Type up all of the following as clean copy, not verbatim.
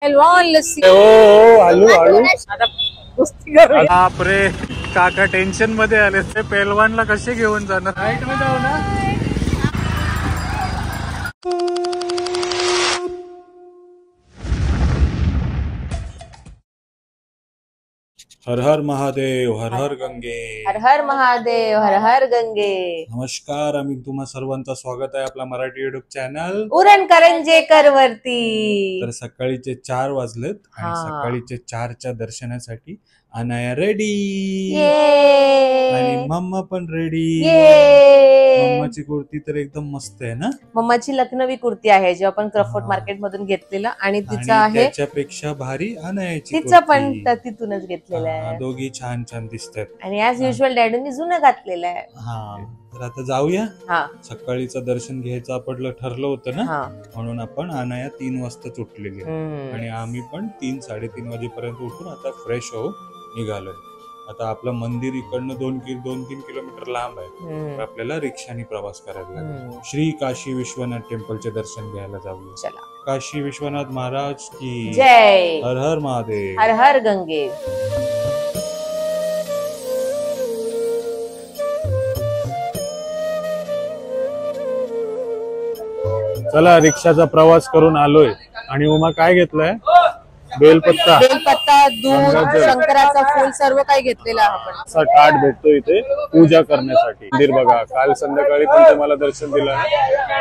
पहलवान लस्सी आलू आता कुस्ती करू. बापरे, काका टेन्शन मध्ये आले. ते पहलवानला कसे घेऊन जाणार? राईट मध्ये जाऊ ना. हर हर महादेव, हर हर गंगे. हर हर महादेव, हर हर गंगे. नमस्कार, आम्ही तुम्हा सर्वांचं स्वागत आहे आपला मराठी युट्यूब चॅनल उरण करंजेकर वरती. तर सकाळीचे 4 वाजलेत आणि सकाळीचे 4च्या दर्शनासाठी अनाया रेडी आणि मम्मा पण रेडी. मम्माची कुर्ती तर एकदम मस्त आहे ना. मम्माची लखनवी कुर्ती आहे जी आपण क्रफोर्ट मार्केट मधून घेतलेला आणि तिचा आहे त्याच्यापेक्षा भारी अनायाची तिचं पण तिथूनच घेतलेलं आहे. दोघी छान छान दिसतात आणि ऍज युजल डॅडूंनी जुनं घातलेलं आहे. तर आता जाऊया. सकाळीचं दर्शन घ्यायचं आपलं ठरलं होतं ना, म्हणून आपण अनाया 3 वाजता उठलेली आणि आम्ही पण 3-3:30 वाजेपर्यंत उठून आता फ्रेश होऊन निघालोय. आता आपलं मंदिर इकडनं 2-3 किलोमीटर लांब आहे, तर आपल्याला रिक्षाने प्रवास करायला लागेल. श्री काशी विश्वनाथ टेम्पलचे दर्शन घ्यायला जाऊया. काशी विश्वनाथ महाराज की जय. हर हर महादेव, हर हर गंगे. चला, रिक्षाचा प्रवास करून आलोय आणि उमा काय घेतलंय? बेलपत्ता, दूध, शंकराचा फूल सर्व काही घेतलेलं आहे आपण. असा ताट भेटतो इथे पूजा करण्यासाठी. मंदिर बघा, काल संध्याकाळी पण तुम्हाला दर्शन दिलं,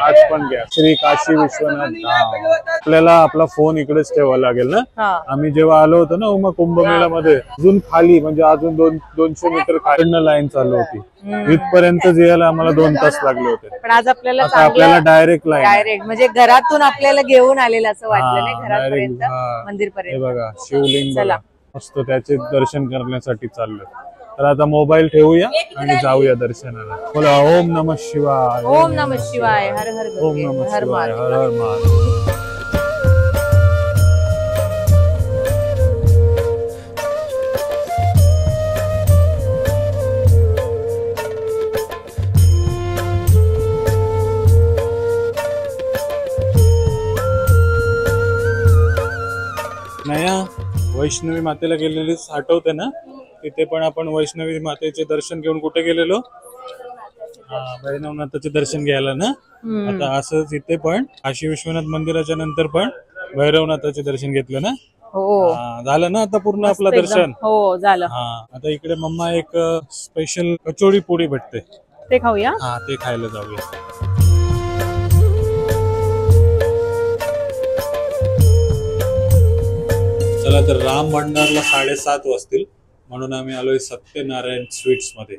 आज पण घ्या. श्री काशी विश्वनाथ धाम. आपल्याला आपला फोन इकडेच ठेवावा लागेल ना. आम्ही जेव्हा आलो होतो ना उमा कुंभमेळा मध्ये, अजून खाली म्हणजे अजून 200 मीटर खाली लाईन चालू होती. इथपर्यंत यायला आम्हाला 2 तास लागले होते. पण आज आपल्याला डायरेक्ट म्हणजे घरातून आपल्याला घेऊन आलेलं असं वाटलं नाही, घरापर्यंत मंदिर पर्यंत. बघा शिवलिंग मस्त, त्याचे दर्शन करण्यासाठी चाललोय. तर आता मोबाईल ठेवूया आणि जाऊया दर्शनाला. बोला ओम नमः शिवाय, ओम नमः शिवाय, हर हर गंगे, ओम नमः हर शिवाय, हर हर महादेव. नया वैष्णवी मातेला गेलेलीच आठवते ना? तिथे पण आपण वैष्णवी मातेचे दर्शन घेऊन कुठे गेलेलो? भैरवनाथाचे दर्शन घ्यायला ना. आता असंच इथे पण काशी विश्वनाथ मंदिराच्या नंतर पण भैरवनाथाचे दर्शन घेतलं ना. झालं ना आता पूर्ण आपलं दर्शन. हो झालं. आता इकडे मम्मा एक स्पेशल कचोरी पोळी भेटते, ते खाऊया. ते खायला जाऊया. चला, तर राम भंडारला 7:30 वाजतील म्हणून आम्ही आलोय सत्यनारायण स्वीट्स मध्ये.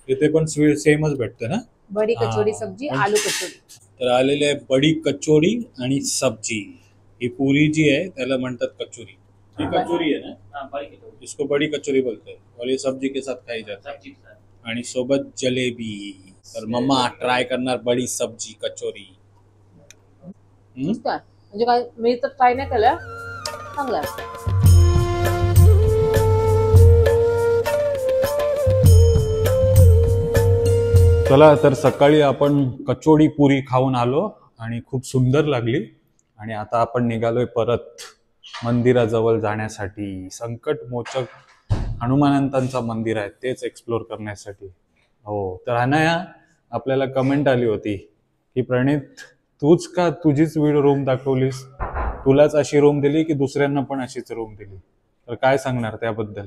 इथे पण स्वीट सेमच भेटते ना. बडी कचोरी सब्जी, आलू कचोरी. तर आलेले आहे बडी कचोरी आणि सब्जी. ही पुरी जी आहे त्याला म्हणतात कचोरी. ही कचोरी आहे ना, इसको बडी कचोरी बोलते हैं. और ये सब्जी के साथ खाई जाते हैं आणि सोबत जलेबी. तर मम्मा ट्राय करणार बडी सब्जी कचोरी. म्हणजे काय, मी तर ट्राय नाही केलं, चांगलं. चला, तर सकाळी आपण कचोडी पुरी खाऊन आलो आणि खूप सुंदर लागली. आणि आता आपण निघालोय परत मंदिराजवळ जाण्यासाठी. संकट मोचक हनुमंतांचं मंदिर आहे, तेच एक्सप्लोर करण्यासाठी. हो, तर अनाया, आपल्याला कमेंट आली होती की प्रणित तूच का तुझीच रूम दाखवलीस, तुलाच अशी रूम दिली की दुसऱ्यांना पण अशीच रूम दिली? तर काय सांगणार त्याबद्दल?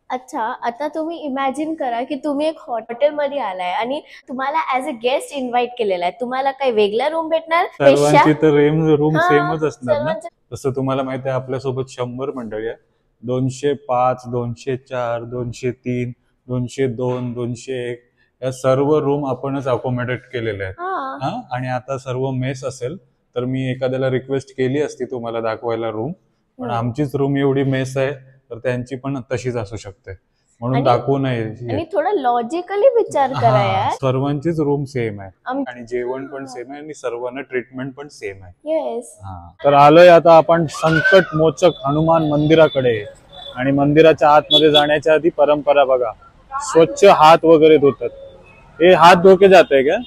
अच्छा, आता तुम्ही इमॅजिन करा की तुम्ही एक हॉटेलमध्ये आलाय आणि तुम्हाला ऍज अ गेस्ट इन्व्हाइट केलेला आहे. तुम्हाला काही वेगळा रूम भेटणार? सर्वांची तर रूम सेमच असणार ना. तसं तुम्हाला माहिती आहे आपल्यासोबत 100 मंडळी आहे. 205, 204, 203, 202, 201 या सर्व रूम आपणच अकोमोडेट केलेले आहेत. आणि आता सर्व मेस असेल तर मी एखाद्याला रिक्वेस्ट केली असती तुम्हाला दाखवायला रूम, पण आमचीच रूम एवढी मेस आहे तर त्यांची पण तशीच असू शकते, म्हणून दाखवू नये. आणि थोडा लॉजिकली विचार करा यार. सर्वांचीच रूम सेम आहे आणि जेवण पण सेम आहे आणि सर्वांना ट्रीटमेंट पण सेम आहे. येस. तर आलोय आता आपण संकट मोचक हनुमान मंदिराकडे. आणि मंदिराच्या आतमध्ये जाण्याच्या आधी परंपरा बघा, स्वच्छ हात वगैरे धुतात. हे हात धोके जाते क्या?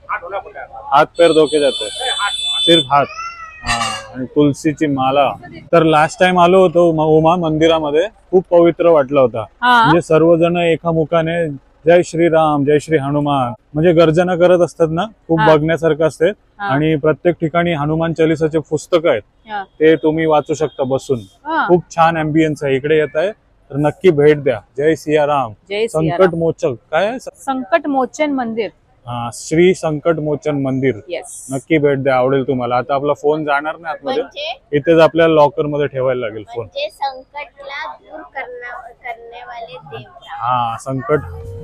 हाथ पैर धोके जाते, सिर्फ हाथ. आणि तुलसीची माला. तर लास्ट टाइम आलो होतो उमा मंदिरामध्ये, खूप पवित्र वाटलं होता. म्हणजे सर्वजण एकामुखाने जय श्रीराम जय श्री हनुमान म्हणजे गर्जना करत असतात ना, खूप बघण्यासारखं असते. आणि प्रत्येक ठिकाणी हनुमान चालीसाचे पुस्तक आहेत, ते तुम्ही वाचू शकता बसून. खूप छान अँबियन्स आहे. इकडे येत आहे तर नक्की भेट द्या. जय सियाराम. संकट मोचक काय संकट मोचन मंदिर. श्री संकट मोचन मंदिर. नक्की भेट द्या, आवडेल तुम्हाला. आता आपला फोन जाणार नाही आतमध्ये, इथेच आपल्याला लॉकर मध्ये ठेवायला लागेल फोन. संकटला दूर करने वाले देव. संकट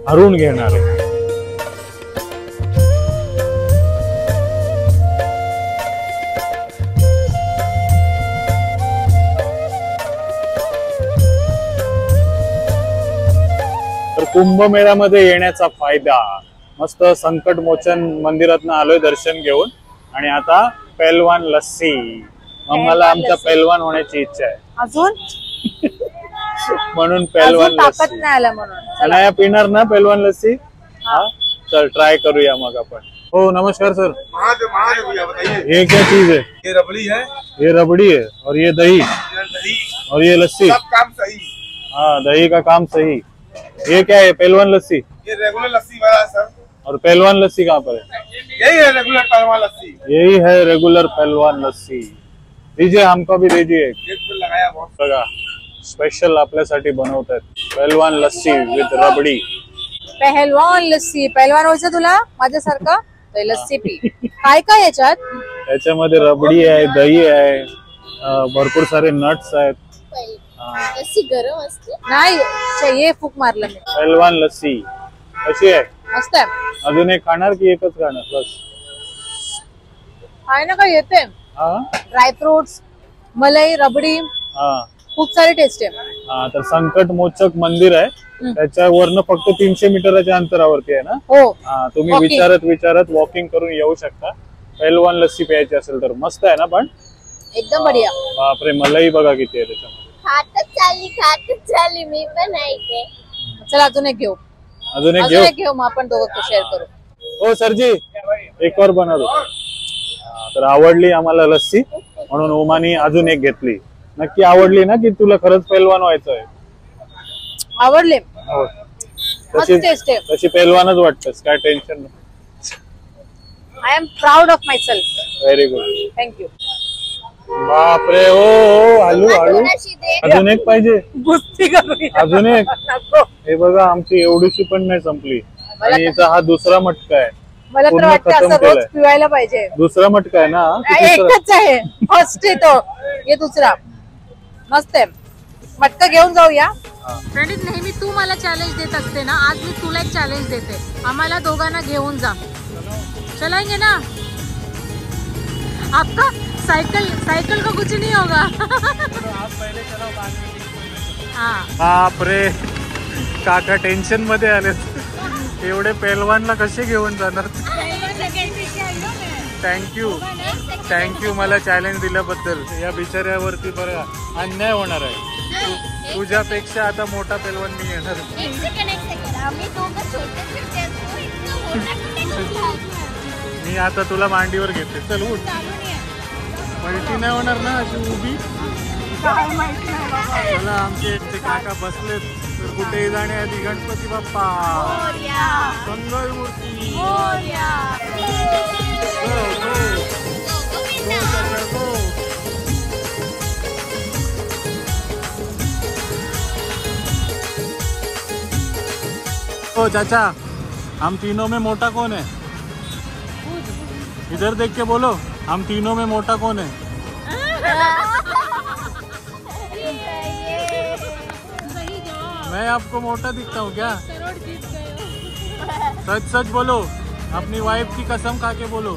हरून घेणारे. तर कुंभमेळ्यामध्ये येण्याचा फायदा. मस्त संकट मोचन मंदिरात आलोय दर्शन घेऊन, आणि आता पेलवान लस्सी. मला आमच्या पेलवान होण्याची इच्छा आहे अजून म्हणून पेलवान लस्सी. अनाया पिणार ना पेलवान लस्सी? चल ट्राय करूया मग आपण. हो नमस्कार सर. ये क्या चीज है? ये रबड़ी है. ये रबड़ी है और ये दही और ये लस्सी. सब काम सही. हाँ दही का काम सही. ये क्या है? पेलवान लस्सी. ये रेगुलर लस्सी वाला सर. और पहलवान लस्सी कहाँ पर है? यही है रेगुलर पहलवान लस्सी. यही है रेगुलर पहलवान लस्सी. दीजिए, हमको भी दीजिए. लगाया बहुत बघा स्पेशल आपल्यासाठी बनवतात पहलवान लस्सी विथ रबडी. पहलवान लस्सी. पहलवान व्हायचं तुला माझ्यासारखं? लस्सी पी. काय काय याच्यात? याच्यामध्ये रबडी आहे, दही आहे, भरपूर सारे नट्स आहेत. लस्सी गरम असते नाही, ये फूक मारलं मी. पहलवान लस्सी कशी आहे? मस्त आहे. अजून एक खाणार की एकच खाणार? बस आहे ना, काय येते ड्रायफ्रुट्स, मलाई, रबडी, खूप सारे टेस्ट आहे. तर संकट मोचक मंदिर आहे, त्याच्यावरनं फक्त 300 मीटरच्या अंतरावरती आहे ना. हो. तुम्ही विचारत वॉकिंग करून येऊ शकता. पहलवान लस्सी प्यायची असेल तर. मस्त आहे ना पण एकदम बढिया. बापरे, मलाई बघा किती आहे त्याच्यामध्ये. खातच चालली मी पण ऐकते. चला अजून एक घेऊ. अजून एक घेऊ मग आपण दोघं शेअर करू. हो सरजी, एक और बना दो. तर आवडली आम्हाला लस्सी म्हणून उमानी अजून एक घेतली. नक्की आवडली ना? की तुला खरंच पैलवान व्हायचं आहे? आवडले. तशी पैलवानच वाटतस, काय टेन्शन नाही. I am proud of my self. Very good. Thank you. बापरे, ओ हळू हळू. अजून एक पाहिजे? कुस्ती करूया. अजून एक. हे बघा आमची एवढीशी पण नाही संपली, आणि याचा हा दुसरा मटका आहे. मला तर वाटतं असं रोज पिवायला पाहिजे. दुसरा मटका आहे ना? एकच आहे, फर्स्ट आहे तो, हे दुसरा. मस्त आहे. मटका घेऊन जाऊया. प्रणित, नेहमी तू मला चॅलेंज देत असते ना, आज मी तुला एक चॅलेंज देते. आम्हाला दोघांना घेऊन जा. चलाएंगे ना? आपका साइकिल का कुछ नहीं होगा. बापरे, काका टेन्शन मध्ये आले. एवढे पेलवानला कसे घेऊन जाणार? थँक्यू मला चॅलेंज दिल्याबद्दल. या बिचाऱ्यावरती बरं अन्याय होणार आहे. तुझ्यापेक्षा आता मोठा पेलवान मी येणार. मी आता तुला मांडीवर घेते. चल उठ. माहिती नाही होणार ना अशी उभी? चला, आमचे काका बसलेत. तर कुठेही जाण्याआधी गणपती बाप्पा मंगल मूर्ती. ओ चाचा, हम तीनों में मोटा कौन है? इधर देख के बोलो, हम तीनों में मोटा कौन है? मैं आपको मोटा दिखता हूँ क्या? सच सच बोलो, अपनी वाइफ की कसम खा के बोलो.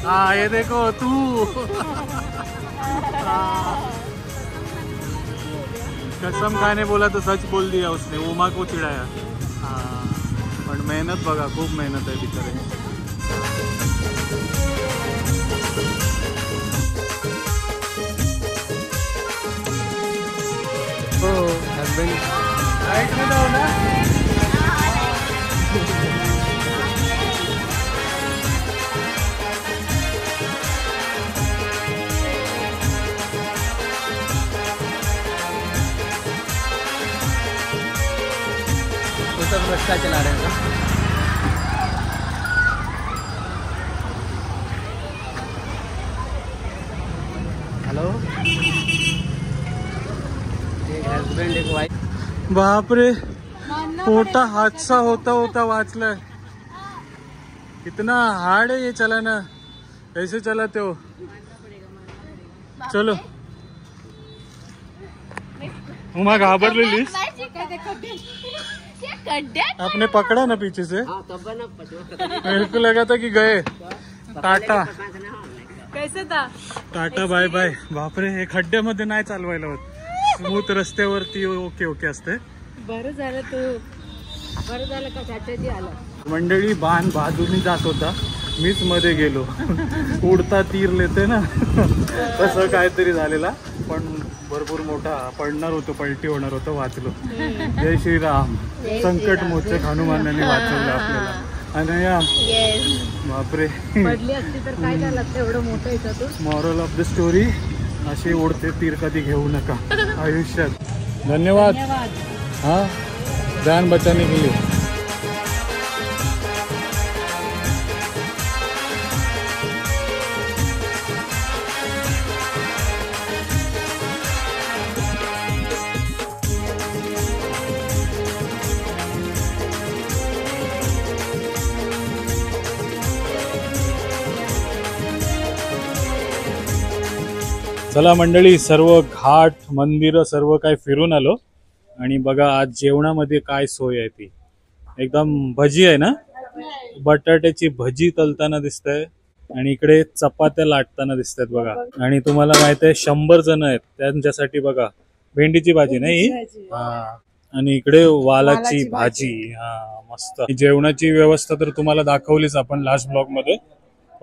हाँ ये देखो तू. कसम खाने बोला तो सच बोल दिया उसने. उमा को चिढ़ाया. हाँ, पण मेहनत बघा, खूप मेहनत आहे बिचारे. हो हस्बैंड राइट में जाओ ना. सब रस्ता चला रहे हैं। हेलो, एक हस्बैंड एक वाइफ। बाप रे, मोटा हादसा होता होता वाचलाय। कितना हार्ड है ये चलाना, कैसे चलाते हो? चलो, उमा घाबरलेलीस? आपने पकड़ा ना पीछे से, मेरे को लगा था कि गए। टाटा कैसे था? Tata bye bye. बापरे, हे खड्ड्यामध्ये नाही चालवायला होत, स्मूथ रस्त्यावरती ओके ओके असते। बरं झालं का चाचाजी आला। मंडळी बाण बाजूनी जात होता, मीच मध्ये गेलो। उडता तीर लेते ना तसं काहीतरी झालेला, पण भरपूर मोठा पडणार होतो, पलटी होणार होतं, वाचलो। जय श्रीराम, संकट मोचक हनुमानाने वाचवलं आपल्याला। अनया, बापरे, पडली असती तर काय झालं असतं, एवढं मोठं याच्यातून। मॉरल ऑफ द स्टोरी, असे उडते तीर कधी घेऊ नका आयुष्यात। धन्यवाद। हाँ, जान बचाने के लिए। चला मंडळी, सर्व घाट मंदिर सर्व काही फिरून आलो आणि बघा आज जेवणामध्ये काय सोय आहे ती। एकदम भजी आहे ना, बटाट्याची भजी तलताना दिसतंय आणि इकडे चपात्या लाटताना दिसतात बघा। आणि तुम्हाला माहित आहे 100 जण आहेत त्यांच्यासाठी बघा भेंडीची भाजी नाही, हा, आणि इकडे वालाची भाजी। हा, मस्त जेवणाची व्यवस्था तर तुम्हाला दाखवलीच आपण लास्ट ब्लॉग मध्ये,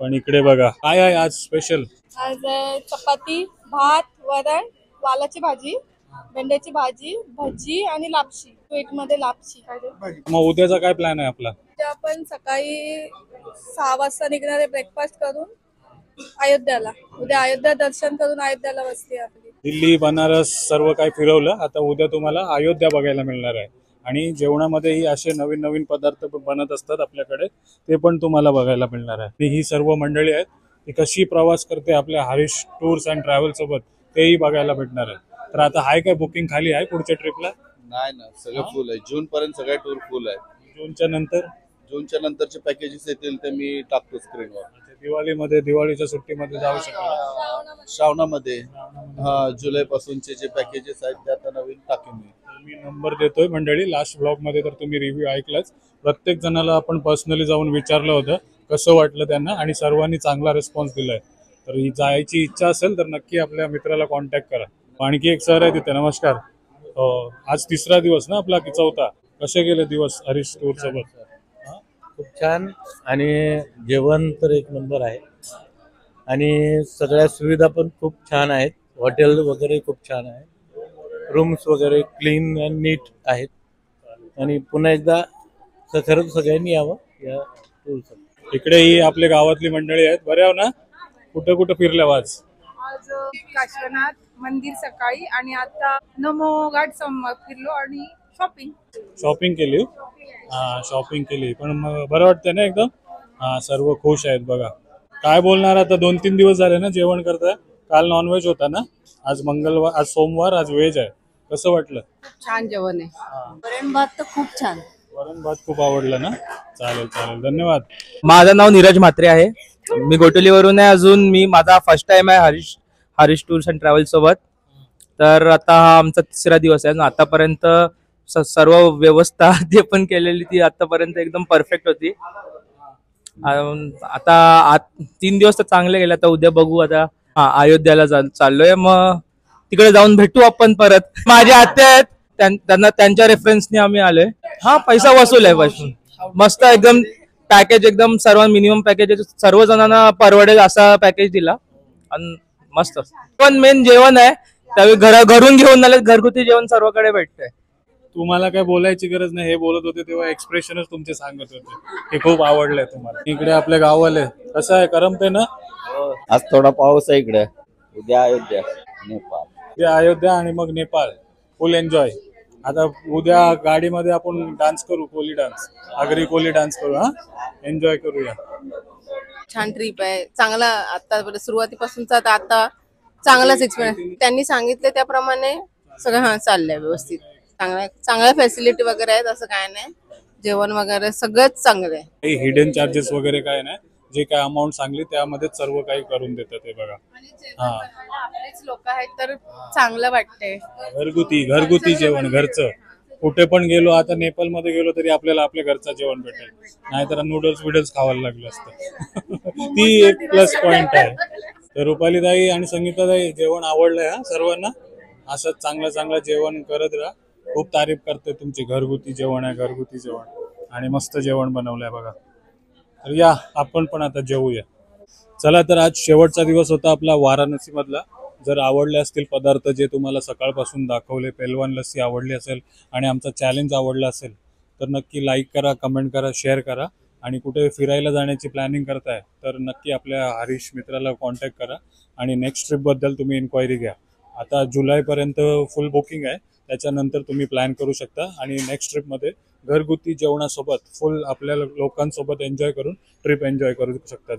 पण इकडे बघा काय आहे आज स्पेशल। आज चपाती, भात, वरण, वालाची भाजी, भेंड्याची भाजी, भजी आणि लापशी, स्वीट मध्ये लापशी। मग उद्याचा काय प्लॅन आहे आपला? उद्या आपण सकाळी 6 वाजता निघणार आहे, ब्रेकफास्ट करून अयोध्याला। उद्या अयोध्या दर्शन करून अयोध्याला वस्ती आपली। दिल्ली, बनारस सर्व काही फिरवलं, आता उद्या तुम्हाला अयोध्या बघायला मिळणार आहे। आणि जेवणामध्येही असे नवीन नवीन पदार्थ बनत असतात आपल्याकडे, ते पण तुम्हाला बघायला मिळणार आहे। ही सर्व मंडळी आहेत, ती कशी प्रवास करते आपल्या हरीश टूर्स अँड ट्रॅव्हल सोबत, तेही बघायला भेटणार आहे। तर आता हाय काय बुकिंग खाली आहे पुढच्या ट्रिपला? नाही ना, सगळं फुल आहे। जून पर्यंत सगळ्या टूर फुल आहे। जूनच्या नंतरचे पॅकेजेस येतील ते मी टाकतो स्क्रीनवर। दिवाळीमध्ये, दिवाळीच्या सुट्टीमध्ये जाऊ शकतो, श्रावणामध्ये, हा, जुलै पासूनचे जे पॅकेजेस आहेत ते आता नवीन टाकेन मी नंबर देतोय मंडळी। लास्ट ब्लॉग मध्ये तर तुम्ही रिव्ह्यू ऐकलाच, प्रत्येक जणाला आपण पर्सनली जाऊन विचारलं होतं कसं वाटलं त्यांना, आणि सर्वांनी चांगला रिस्पॉन्स दिलाय। तर ही जायची इच्छा असेल तर नक्की आपल्या मित्राला कॉन्टॅक्ट करा। आणखी एक सर आहे तिथे, नमस्कार। आज 3रा दिवस ना आपला की 4था? कसे गेले दिवस हरीश टूर सोबत? खूप छान, आणि जेवण तर एक नंबर आहे, आणि सगळ्या सुविधा पण खूप छान आहेत। हॉटेल वगैरे खूप छान आहे, रूम्स वगैरे क्लीन अँड नीट आहेत, आणि पुन्हा एकदा खरंच सगळ्यांनी यावं या टूरसाठी। इकडेही आपल्या गावातली मंडळी आहेत, बरे आहो ना? कुठं कुठं फिरल्या आज? आज काश्वनाथ मंदिर सकाळी, आणि आता नमो घाट फिरलो आणि शॉपिंग केली। हा, शॉपिंग केली, पण मग बरं वाटतं ना एकदम? हा, सर्व खुश आहेत बघा। काय बोलणार आता, 2-3 दिवस झाले ना जेवण करताय। काल नॉनव्हेज होता ना, आज मंगळवार, आज सोमवार, आज व्हेज आहे। कसं वाटलं? छान जेवण आहे, वरण भात तर खूप छान। वरण भात खूप आवडलं ना? चालेल चालेल, धन्यवाद। माझं नाव नीरज म्हात्रे आहे, मी गोटोलीवरून आहे। अजून माझा फर्स्ट टाइम आहे हरीश टूर्स अँड ट्रॅव्हल सोबत। तर आता हा आमचा 3रा दिवस आहे। आतापर्यंत सर्व व्यवस्था जे पण केलेली ती आतापर्यंत एकदम परफेक्ट होती। आता 3 दिवस तर चांगले गेले, आता उद्या बघू। आता अयोध्याला चाललोय, मग तिकडे जाऊन भेटू आपण परत। माझे आत्या आहेत, त्यांना त्यांच्या रेफरन्सने आम्ही आलोय। हा, पैसा वसूल आहे, मस्त एकदम पॅकेज, एकदम सर्व मिनिमम पॅकेज, सर्व जणांना परवडेल असा पॅकेज दिला, आणि मस्त। पण मेन जेवण आहे, त्यावेळी घरून घेऊन आले, घरगुती जेवण सर्वकडे भेटतंय। तुम्हाला काय बोलायची गरज नाही, हे बोलत होते तेव्हा एक्सप्रेशनच तुमचे सांगत होते, हे खूप आवडलंय तुम्हाला। इकडे आपले गाववाले कसं आहे, करमते ना? आज थोडा पाऊस आहे इकडे, उद्या अयोध्या, नेपाळ, अयोध्या आणि मग नेपाळ, फुल एन्जॉय। आता उद्या गाडीमध्ये आपण डान्स करू, कोली डान्स, आगरी कोली डान्स करू. हा, एन्जॉय करूया. छान ट्रिप आहे. चांगला आता सुरुवातीपासूनचा आता चांगलाच एक्सपिरियन्स. त्यांनी सांगितलं त्याप्रमाणे सगळं चाललंय व्यवस्थित. चांगल्या फॅसिलिटी वगैरे आहेत, असं काय नाही. जेवण वगैरे सगळंच चांगलं आहे. काही हिडन चार्जेस वगैरे काय नाही. जे काय अमाऊंट सांगली त्यामध्ये सर्व काही करून देतात ते बघा. हा, आपलेच लोक आहेत तर चांगलं वाटतंय. घरगुती जेवण, घरचं. कुठे पण गेलो, आता नेपाळ मध्ये गेलो तरी आपल्याला आपल्या घरचं जेवण भेटेल, नाहीतर नूडल्स खावायला लागलं असतं. ती एक प्लस पॉइंट आहे. तर रुपालीताई आणि संगीताताई जेवण आवडलंय हा सर्वांना. असंच चांगलं जेवण करत राहा. खूप तारीफ करते तुमची. घरगुती जेवण आहे, घरगुती जेवण आणि मस्त जेवण बनवलंय बघा. तर या आपण पण आता जेवूया. चला, तर आज शेवटचा दिवस होता आपला वाराणसी मधला. जर आवडले असतील पदार्थ जे तुम्हाला सकाळपासून दाखवले, पेलवान लस्सी आवडली असेल आणि आमचा चॅलेंज आवडला असेल तर नक्की लाईक करा, कमेंट करा, शेअर करा. आणि कुठे फिरायला जाण्याची प्लॅनिंग करताय तर नक्की आपल्या हरीश मित्राला कॉन्टॅक्ट करा आणि नेक्स्ट ट्रिपबद्दल तुम्ही इन्क्वायरी घ्या. आता जुलैपर्यंत फुल बुकिंग आहे, त्याच्यानंतर तुम्ही प्लॅन करू शकता. आणि नेक्स्ट ट्रिपमध्ये घरगुती जेवणासोबत फुल आपल्या लोकांसोबत एन्जॉय करून ट्रिप एन्जॉय करू शकता,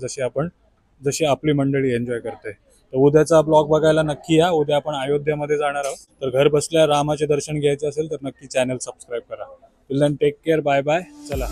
जशी आपली मंडळी एन्जॉय करते. तर उद्याचा ब्लॉग बघायला नक्की या. उद्या आपण अयोध्येमध्ये जाणार आहोत. तर घर बसल्या रामाचे दर्शन घ्यायचे असेल तर नक्की चॅनल सबस्क्राईब करा. Till then take care, bye bye. चला.